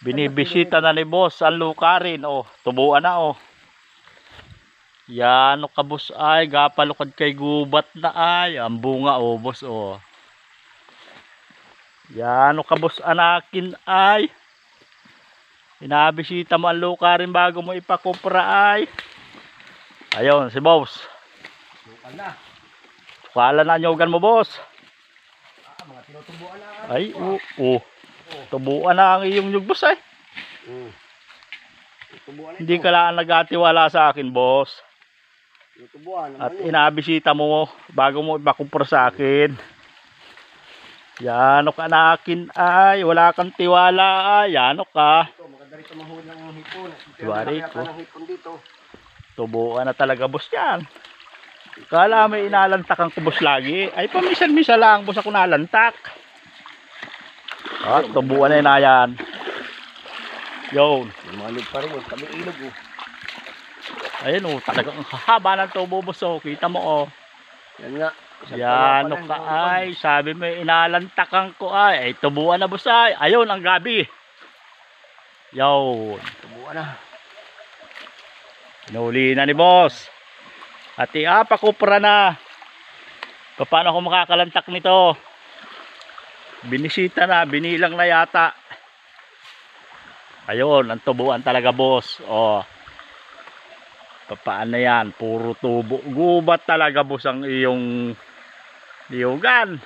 Binibisita na ni boss ang lukarin. Oh, tubuan na oh. Yan o kabos ay. Gapalukad kay gubat na ay. Ang bunga oh boss oh. Yan o kabos anakin ay. Inabisita mo ang lukarin bago mo ipakupra ay. Ayun si boss. Lokal na. Kala na nyogan mo boss. Mga tinutubuan na. Ay oo. Tubuan na ang iyong nyug boss ay. Tubuan na. Hindi ka lang nagatiwala sa akin boss. Tubuan. At inabisita mo bago mo ipakupra sa akin. Yan o ka na akin ay. Wala kang tiwala ay. Yan o ka. Ito, maganda rito mahuli ng hipon. Tuwari ko. Ng hipon dito. Tubuan na talaga boss yan. Kala may inalantak ang kubos lagi. Ay pamisan-misa lang boss ako nalantak. At tubuan na yan. Yun. Malig pa rin. Kami ilog oh. Ayun oh. Talagang haba ng tubo boss oh. Kita mo oh. Yan nga. Yan o ka ay. Sabi mo inalantakan ko ay. Ay tubuan na boss ay. Ayun ang gabi. Yun. Tubuan na. Nuli na ni boss. At pakupra na. Paano ako makakalantak nito? Binisita na. Binilang na yata. Ayun. Ang tubuan talaga boss. O. Paano yan? Puro tubo. Gubat talaga boss ang iyong liugan.